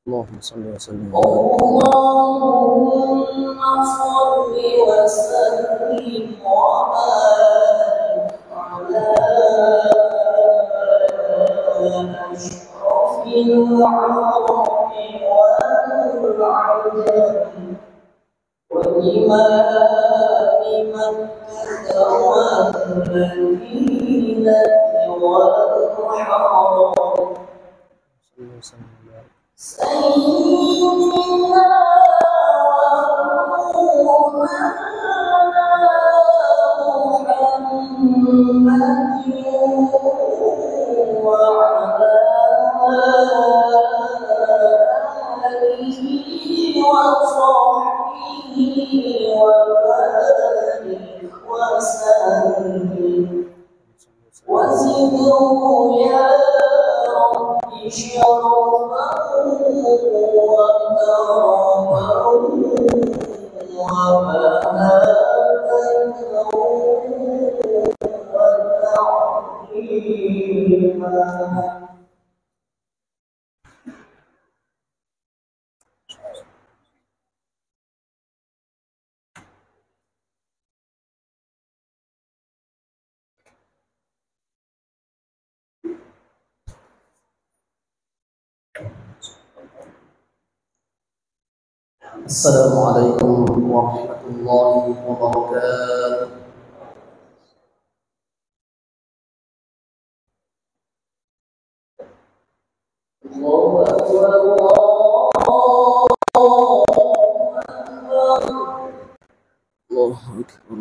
اللهم صل وسلم وبارك على أشرف العرب والعجم وإمام مكة والمدينة والحرم سيدنا محمد وعلى آله وصحبه وبارك وسلم وزده يا رب شرفا وكرما ومهابة وتعظيما. السلام عليكم ورحمة الله وبركاته. الله أكبر الله أكبر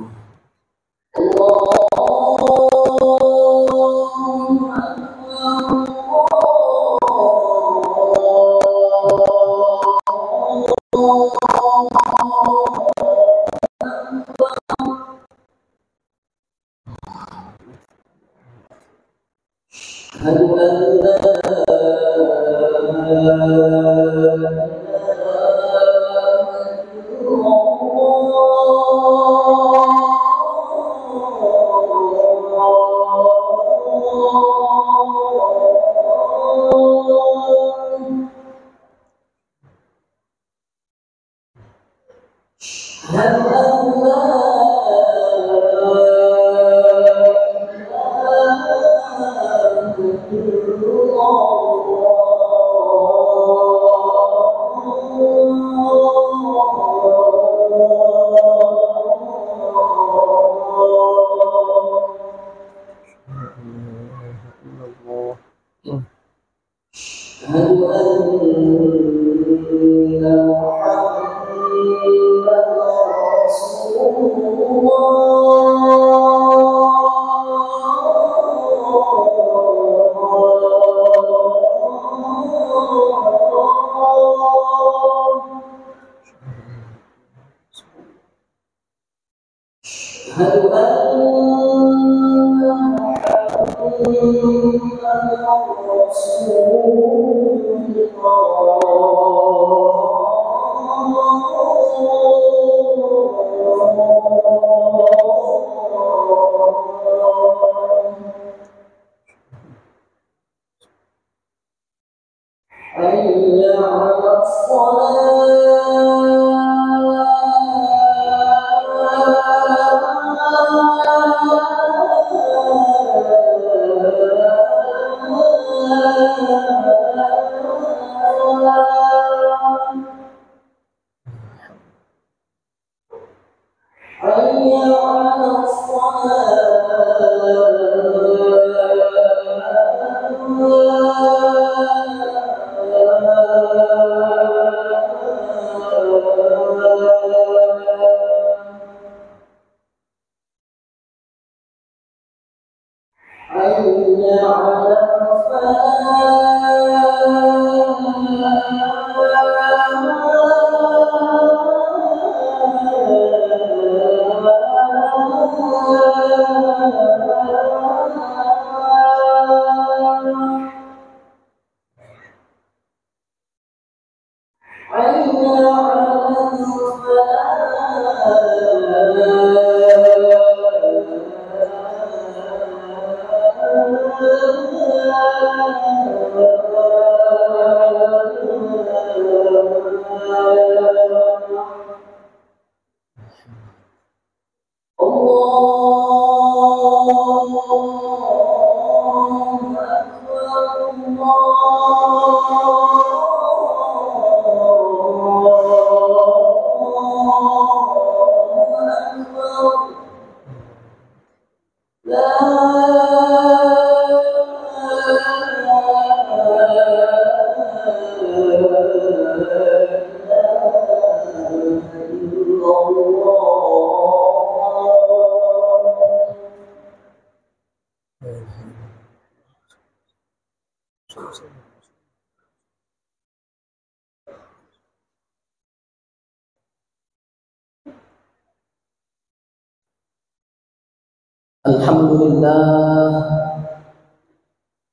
حي على الصلاة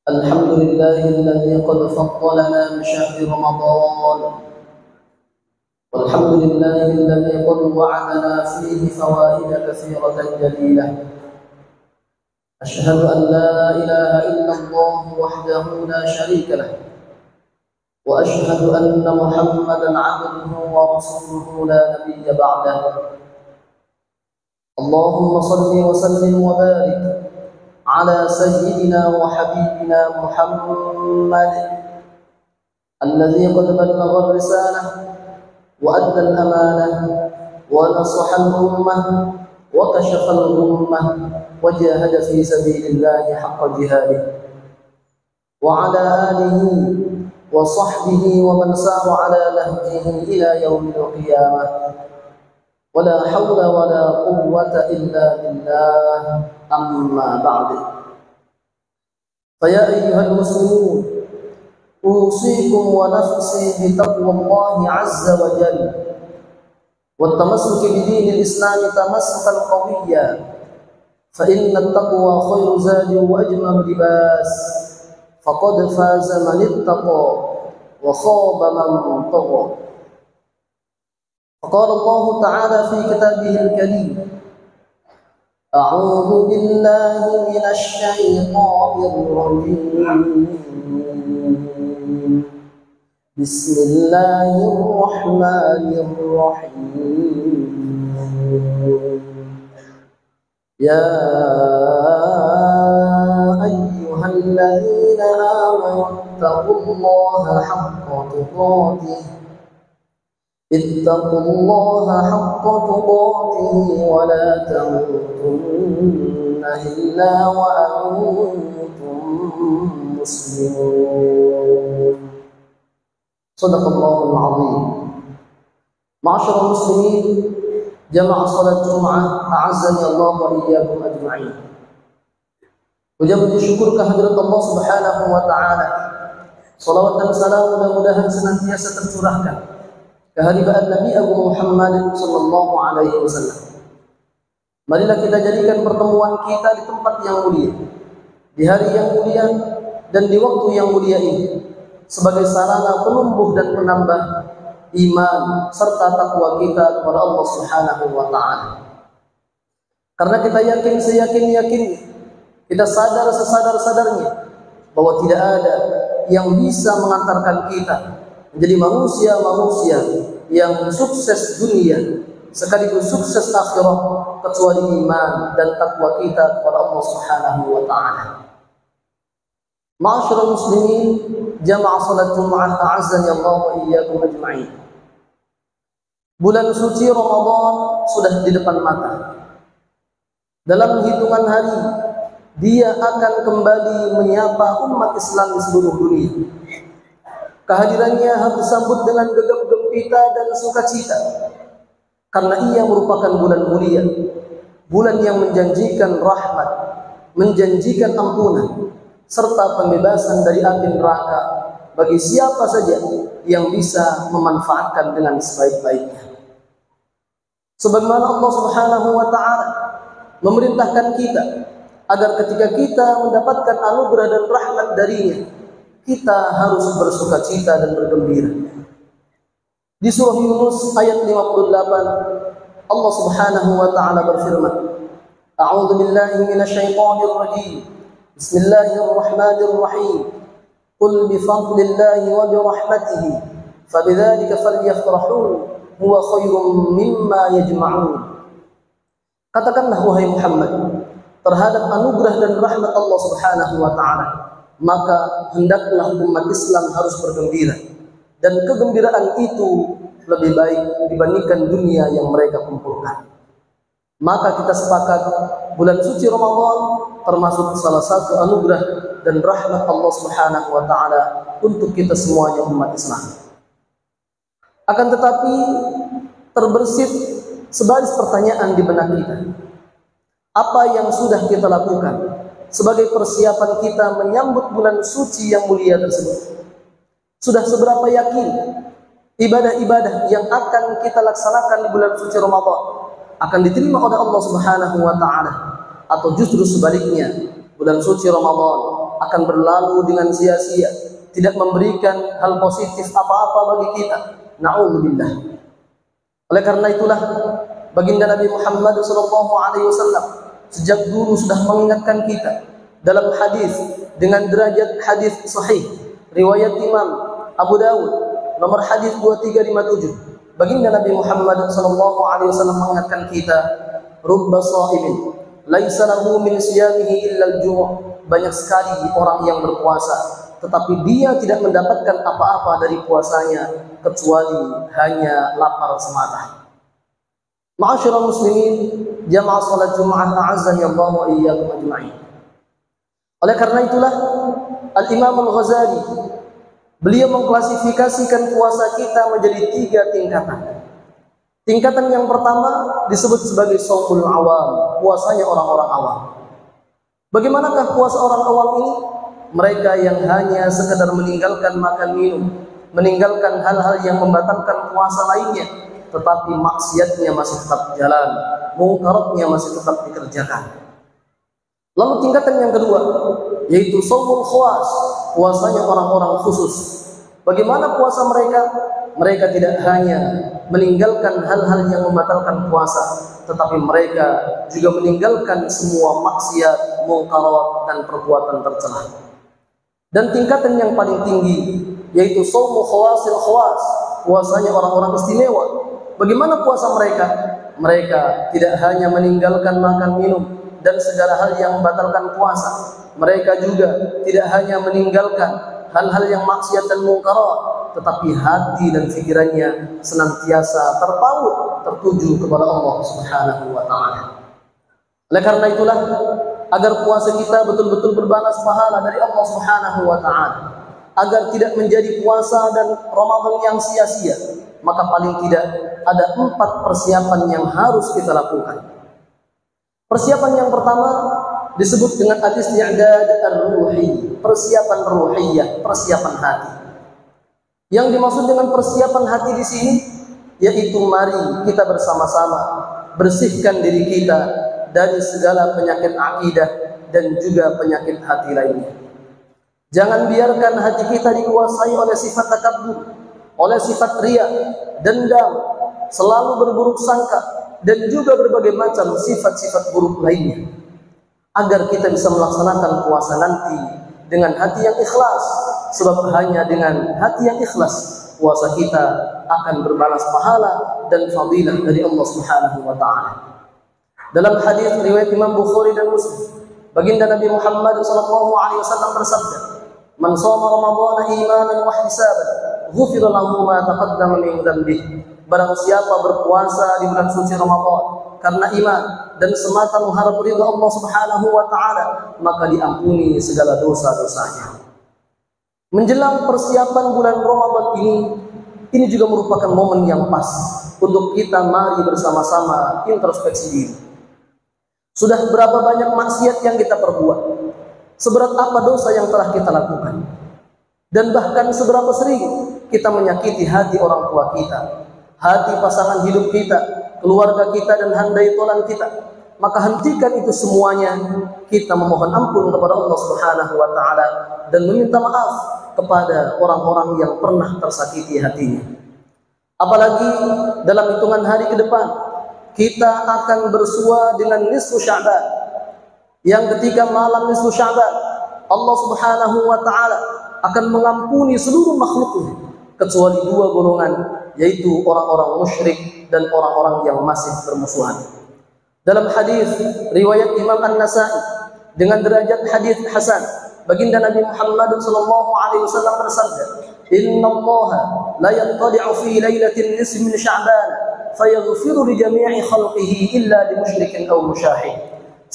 الحمد لله الذي قد فضلنا بشهر رمضان، والحمد لله الذي قد وعدنا فيه فوائد كثيرة جليلة. أشهد أن لا إله إلا الله وحده لا شريك له، وأشهد أن محمدا عبده ورسوله لا نبي بعده. اللهم صل وسلم وبارك على سيدنا وحبيبنا محمد الذي قد بلغ الرسالة وأدى الأمانة ونصح الأمة وكشف الغمة وجاهد في سبيل الله حق جهاده، وعلى آله وصحبه ومن سار على نهجه إلى يوم القيامة. ولا حول ولا قوة إلا بالله. أما بعد، فيا أيها المسلمون، أوصيكم ونفسي بتقوى الله عز وجل والتمسك بدين الإسلام تمسكا قويا، فإن التقوى خير زاد وأجمل لباس، فقد فاز من اتقى وخاب من طغى. فقال الله تعالى في كتابه الكريم: أعوذ بالله من الشيطان الرجيم، بسم الله الرحمن الرحيم. يا أيها الذين آمنوا اتقوا الله حق تقاته ولا تموتن إلا وأنتم مسلمون. صدق الله العظيم. معاشر المسلمين، جمع صلاة Jumat, أعزني الله وإياكم أجمعين. Puja puji syukur kehadirat Allah Subhanahu wa Ta'ala. Salawat dan salam mudah-mudahan senantiasa tercurahkan kehadiran Nabi Agung Muhammad sallallahu alaihi wasallam. Marilah kita jadikan pertemuan kita di tempat yang mulia, di hari yang mulia dan di waktu yang mulia ini sebagai sarana penumbuh dan penambah iman serta takwa kita kepada Allah Subhanahu wa Ta'ala. Karena kita yakin seyakin-yakinnya, kita sadar sesadar-sadarnya bahwa tidak ada yang bisa mengantarkan kita menjadi manusia-manusia yang sukses dunia sekaligus sukses akhirat kecuali iman dan takwa kita kepada Allah Subhanahu wa Ta'ala. Ma'asyiral muslimin, jamaah salat Jumat, a'azzani Allah wa iyyakum ajma'in. Bulan suci Ramadan sudah di depan mata. Dalam hitungan hari dia akan kembali menyapa umat Islam di seluruh dunia. Kehadirannya harus disambut dengan gegap gempita dan sukacita, karena ia merupakan bulan mulia, bulan yang menjanjikan rahmat, menjanjikan ampunan, serta pembebasan dari api neraka bagi siapa saja yang bisa memanfaatkan dengan sebaik-baiknya. Sebagaimana Allah Subhanahu wa taala memerintahkan kita agar ketika kita mendapatkan anugerah dan rahmat darinya, kita harus bersukacita dan bergembira. Di surah Yunus ayat 58, Allah Subhanahu wa taala berfirman, A'udzu billahi minasyaitonir rajim. Bismillahirrahmanirrahim. Qul bi fadlillahi wa bi rahmatihi fabidzalika falyafrahu huwa khairum mimma yajma'un. Katakanlah wahai Muhammad terhadap anugerah dan rahmat Allah Subhanahu wa taala, maka hendaklah umat Islam harus bergembira, dan kegembiraan itu lebih baik dibandingkan dunia yang mereka kumpulkan. Maka kita sepakat bulan suci Ramadan termasuk salah satu anugerah dan rahmat Allah Subhanahu wa taala untuk kita semuanya umat Islam. Akan tetapi terbersit sebaris pertanyaan di benak kita. Apa yang sudah kita lakukan sebagai persiapan kita menyambut bulan suci yang mulia tersebut? Sudah seberapa yakin ibadah-ibadah yang akan kita laksanakan di bulan suci Ramadan akan diterima oleh Allah Subhanahu wa taala, atau justru sebaliknya, bulan suci Ramadan akan berlalu dengan sia-sia, tidak memberikan hal positif apa-apa bagi kita. Na'udzubillah. Oleh karena itulah baginda Nabi Muhammad SAW sejak dulu sudah mengingatkan kita dalam hadis dengan derajat hadis sahih riwayat Imam Abu Dawud nomor hadis 2357. Baginda Nabi Muhammad SAW mengingatkan kita, rubba sha'imin laisa lahu min siyamihi illa al-ju'. Banyak sekali orang yang berpuasa tetapi dia tidak mendapatkan apa-apa dari puasanya kecuali hanya lapar semata. Ma'asyiral muslimin, jamaah salat Jumat, a'azzani Allah wa iyyakum ajma'in. Oleh karena itulah Al-Imam Al-Ghazali beliau mengklasifikasikan puasa kita menjadi 3 tingkatan. Tingkatan yang pertama disebut sebagai shaumul awam, puasanya orang-orang awam. Bagaimanakah puasa orang awam ini? Mereka yang hanya sekedar meninggalkan makan minum, meninggalkan hal-hal yang membatalkan puasa lainnya, tetapi maksiatnya masih tetap jalan, mungkaratnya masih tetap dikerjakan. Lalu tingkatan yang kedua yaitu shaumul khawas, puasanya orang-orang khusus. Bagaimana puasa mereka? Mereka tidak hanya meninggalkan hal-hal yang membatalkan puasa, tetapi mereka juga meninggalkan semua maksiat, mungkarat dan perbuatan tercela. Dan tingkatan yang paling tinggi yaitu shaumul khawasil khawas, puasanya orang-orang istimewa. Bagaimana puasa mereka? Mereka tidak hanya meninggalkan makan minum dan segala hal yang membatalkan puasa. Mereka juga tidak hanya meninggalkan hal-hal yang maksiat dan mungkarat, tetapi hati dan pikirannya senantiasa terpaut, tertuju kepada Allah Subhanahu wa taala. Oleh karena itulah, agar puasa kita betul-betul berbalas pahala dari Allah Subhanahu wa taala, agar tidak menjadi puasa dan Ramadan yang sia-sia, maka paling tidak ada 4 persiapan yang harus kita lakukan. Persiapan yang pertama disebut dengan al-isti'dad ar-ruhi, persiapan ruhiyah, persiapan hati. Yang dimaksud dengan persiapan hati di sini yaitu mari kita bersama-sama bersihkan diri kita dari segala penyakit akidah dan juga penyakit hati lainnya. Jangan biarkan hati kita dikuasai oleh sifat takabbur, oleh sifat riya, dendam, selalu berburuk sangka, dan juga berbagai macam sifat-sifat buruk lainnya, agar kita bisa melaksanakan puasa nanti dengan hati yang ikhlas. Sebab hanya dengan hati yang ikhlas puasa kita akan berbalas pahala dan fadilah dari Allah Subhanahu wa taala. Dalam hadis riwayat Imam Bukhari dan Muslim, baginda Nabi Muhammad SAW bersabda, "Man shoma Ramadhana imanan wa ihtisaban, ghufira lahu ma taqaddama min dhanbihi." Barang siapa berpuasa di bulan suci Ramadan karena iman dan semata mengharap ridha Allah Subhanahu wa taala, maka diampuni segala dosa-dosanya. Menjelang persiapan bulan Ramadan ini juga merupakan momen yang pas untuk kita mari bersama-sama introspeksi diri. Sudah berapa banyak maksiat yang kita perbuat? seberat apa dosa yang telah kita lakukan, dan bahkan seberapa sering kita menyakiti hati orang tua kita, hati pasangan hidup kita, keluarga kita, dan handai tolan kita. Maka hentikan itu semuanya, kita memohon ampun kepada Allah Subhanahu wa taala dan meminta maaf kepada orang-orang yang pernah tersakiti hatinya. Apalagi dalam hitungan hari ke depan, kita akan bersua dengan nisfu Sya'ban, yang ketika malam nisfu Sya'ban Allah Subhanahu wa taala akan mengampuni seluruh makhluknya kecuali dua golongan, yaitu orang-orang musyrik dan orang-orang yang masih bermusuhan. Dalam hadis riwayat Imam An-Nasa'i dengan derajat hadis hasan, baginda Nabi Muhammad sallallahu alaihi wasallam bersabda, "Innallaha la yanqadi'u fi lailatin nisfi min Sya'ban fayaghfiru li jami'i khalqihi illa li musyrikin aw musyahid."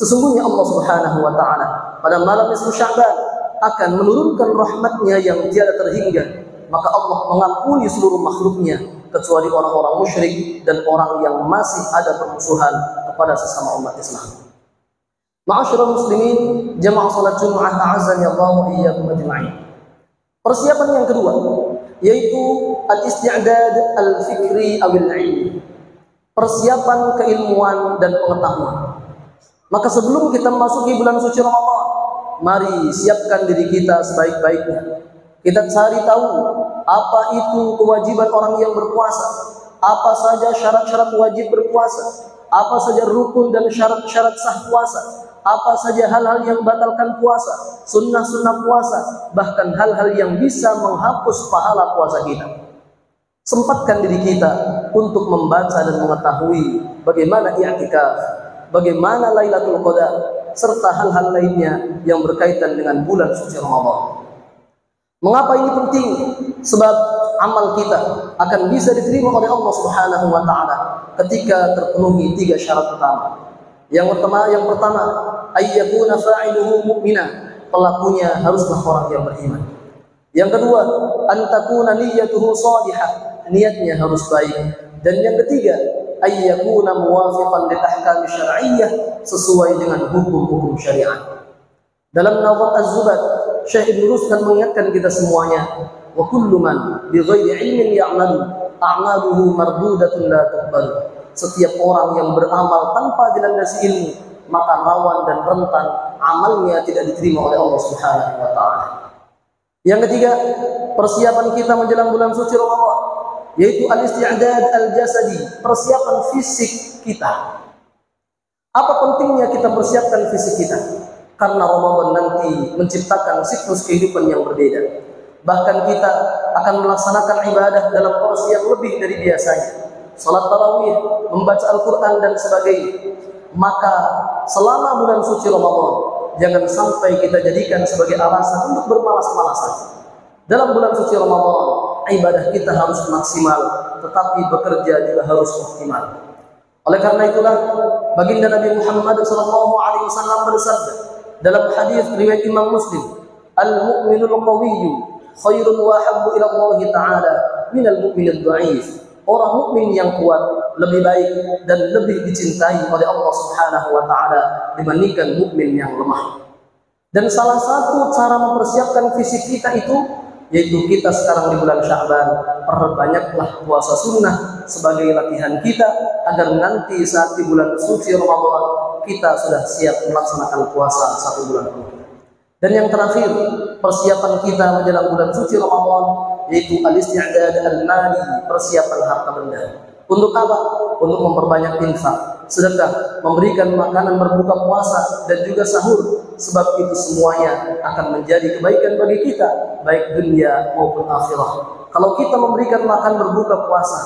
Sesungguhnya Allah Subhanahu wa taala pada malam nisfu Sya'ban akan menurunkan rahmatnya yang tiada terhingga, maka Allah mengampuni seluruh makhluknya kecuali orang-orang musyrik dan orang yang masih ada permusuhan kepada sesama umat Islam. Ma'asyiral muslimin, jamaah salat Jumat, a'azzani Allah wa iyyakum ajma'in. Persiapan yang kedua yaitu al-isti'dad al-fikri awil ilmi. Persiapan keilmuan dan pengetahuan. Maka sebelum kita memasuki bulan suci Ramadan, mari siapkan diri kita sebaik-baiknya. Kita cari tahu apa itu kewajiban orang yang berpuasa, apa saja syarat-syarat wajib berpuasa, apa saja rukun dan syarat-syarat sah puasa, apa saja hal-hal yang batalkan puasa, sunnah-sunnah puasa, bahkan hal-hal yang bisa menghapus pahala puasa kita. Sempatkan diri kita untuk membaca dan mengetahui bagaimana i'tikaf, bagaimana Lailatul Qadar, serta hal-hal lainnya yang berkaitan dengan bulan suci Ramadan. Mengapa ini penting? Sebab amal kita akan bisa diterima oleh Allah Subhanahu wa taala ketika terpenuhi tiga syarat utama. Yang pertama, ayyakuna fa'iluhu mu'mina, pelakunya haruslah orang yang beriman. Yang kedua, antakuna niyyatuhu shadihah, niatnya harus baik. Dan yang ketiga, ayyakuna muwafiqan li ahkam syar'iyyah, sesuai dengan hukum-hukum syariat. Dalam Nawar Az-Zubad, Syekh Ibn Rusdan mengingatkan kita semuanya, wa kullu man bi ghairi ilmin ya'malu a'maluhu mardudatun la tuqbal. Setiap orang yang beramal tanpa dilandasi ilmu, maka rawan dan rentan amalnya tidak diterima oleh Allah Subhanahu wa taala. Yang ketiga, persiapan kita menjelang bulan suci Ramadan yaitu al-isti'dad al-jasadi, persiapan fisik kita. Apa pentingnya kita persiapkan fisik kita? Karena Ramadan nanti menciptakan siklus kehidupan yang berbeda. Bahkan kita akan melaksanakan ibadah dalam porsi yang lebih dari biasanya. Salat tarawih, membaca Al-Quran dan sebagainya. Maka selama bulan suci Ramadan, jangan sampai kita jadikan sebagai alasan untuk bermalas-malasan. Dalam bulan suci Ramadan, ibadah kita harus maksimal, tetapi bekerja juga harus optimal. Oleh karena itulah, baginda Nabi Muhammad SAW bersabda dalam hadis riwayat Imam Muslim, "Al-mu'minul qawiyyu khairun wa habbu ila Allah Ta'ala minal mu'minid dha'if." Orang mukmin yang kuat lebih baik dan lebih dicintai oleh Allah Subhanahu wa taala dibandingkan mukmin yang lemah. Dan salah satu cara mempersiapkan fisik kita itu yaitu kita sekarang di bulan Sya'ban, perbanyaklah puasa sunnah sebagai latihan kita agar nanti saat di bulan suci Ramadan kita sudah siap melaksanakan puasa 1 bulan penuh. Dan yang terakhir, persiapan kita menjelang bulan suci Ramadan yaitu al-isti'dad al-mali, persiapan harta benda. Untuk apa? Untuk memperbanyak infak, sedekah, memberikan makanan berbuka puasa dan juga sahur, sebab itu semuanya akan menjadi kebaikan bagi kita, baik dunia maupun akhirah. Kalau kita memberikan makan berbuka puasa,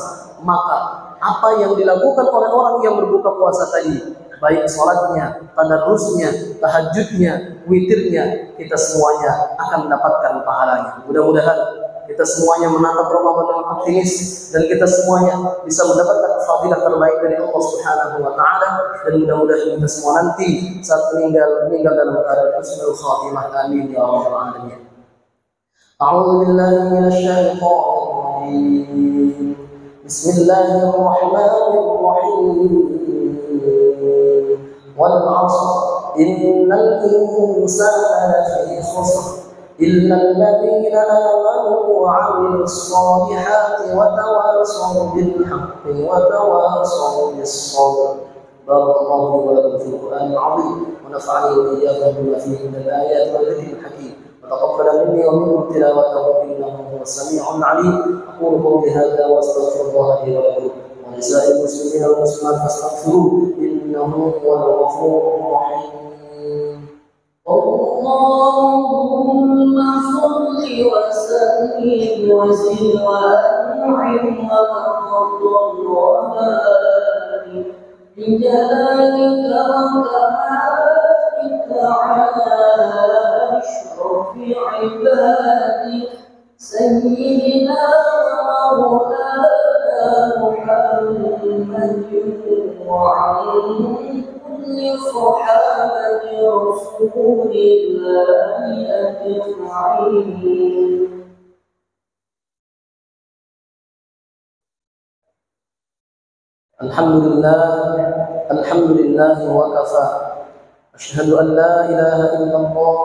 maka apa yang dilakukan oleh orang yang berbuka puasa tadi, baik sholatnya, tadarrusnya, tahajudnya, witirnya, kita semuanya akan mendapatkan pahalanya. Mudah-mudahan kita semuanya menatap Ramadan dengan optimis dan kita semuanya bisa mendapatkan fadilah terbaik dari Allah Subhanahu wa taala, dan mudah-mudahan kita semua nanti saat meninggal dalam keadaan husnul khatimah. Amin ya rabbal alamin. A'udzu billahi minasy syaithanir rajim. Bismillahirrahmanirrahim. Wal 'ashr إن الإنسان لفي خسر إلا الذين آمنوا وعملوا الصالحات وتواصوا بالحق وتواصوا بالصبر. بارك الله لي ولكم في القرآن العظيم ونفعني وإياكم بما فيه من الآيات والذكر الحكيم وتقبل مني ومنكم تلاوته إنه هو السميع العليم. أقول قولي هذا وأستغفر الله لي ولكم ولسائر المسلمين والمسلمات فاستغفروه إنه هو الغفور الرحيم. اللهم صل وسلم وزد وأنعم وتفضل وبارك بجلالك وكمالك على أشرف عبادك سيدنا ومولانا محمد وعن كل صحابة رسول الله أجمعين. الحمد لله وكفى. أشهد أن لا إله إلا الله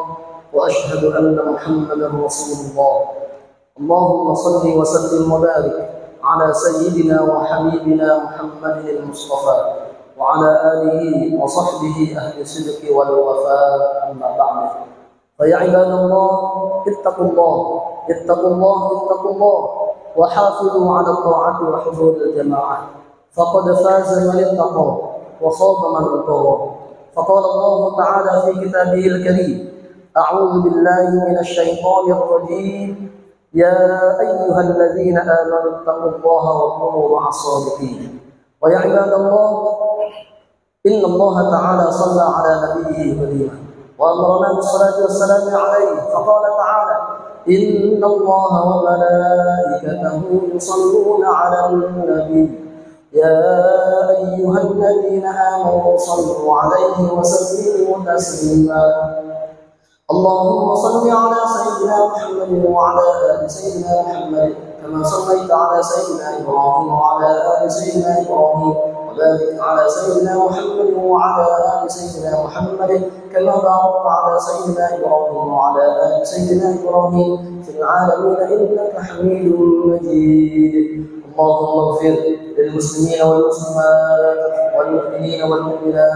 وأشهد أن محمدا رسول الله. اللهم صل وسلم وبارك على سيدنا وحبيبنا محمد المصطفى وعلى آله وصحبه أهل الصدق والوفاء. أما بعد، فيا عباد الله اتقوا الله اتقوا الله اتقوا الله وحافظوا على الطاعة وحضور الجماعة، فقد فاز من اتقى وخاب من طغى. فقال الله تعالى في كتابه الكريم: أعوذ بالله من الشيطان الرجيم، يا أيها الذين آمنوا اتقوا الله وكونوا مع الصادقين. ويا عباد الله، إن الله تعالى صلى على نبيه كريما وأمرنا بالصلاة والسلام عليه، فقال تعالى: إن الله وملائكته يصلون على النبي يا أيها الذين آمنوا صلوا عليه وسلموا تسليما. اللهم صل على سيدنا محمد وعلى آل سيدنا محمد كما صليت على سيدنا إبراهيم وعلى آل سيدنا إبراهيم، وبارك على سيدنا محمد وعلى آل سيدنا محمد كما باركت على سيدنا إبراهيم وعلى آل سيدنا إبراهيم في العالمين إنك حميد مجيد. اللهم اغفر للمسلمين والمسلمات والمؤمنين والمؤمنات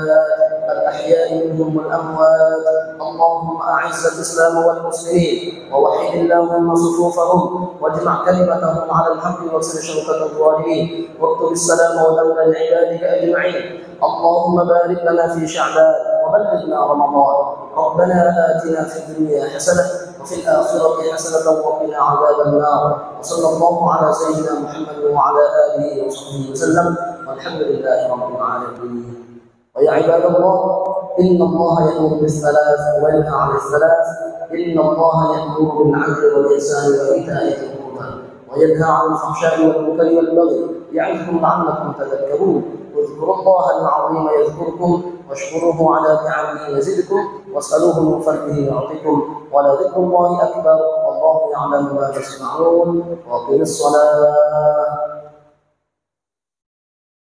الأحياء منهم والأموات. اللهم أعز الإسلام والمسلمين ووحد اللهم صفوفهم واجمع كلمتهم على الحق واكسر شوكة الظالمين واكتب السلام ودولا لعبادك أجمعين. اللهم بارك لنا في شعبان وبلغنا رمضان. ربنا آتنا في الدنيا حسنة وفي الآخرة حسنة وقنا عذاب النار. وصلى الله على سيدنا محمد وعلى آله وصحبه وسلم، والحمد لله رب العالمين. ويا عباد الله، إن الله يأمر بالثلاث وينهى عن الثلاث. إن الله يأمر بالعدل والإحسان وإيتاء ذي القربى وينهى عن الفحشاء والمنكر والبغي يعظكم لعلكم تذكرون. اذكروا الله العظيم يذكركم واشكروه على نعمه يزدكم واسألوه من فضله يعطيكم ولذكر الله أكبر والله يعلم ما تصنعون. وأقم الصلاة.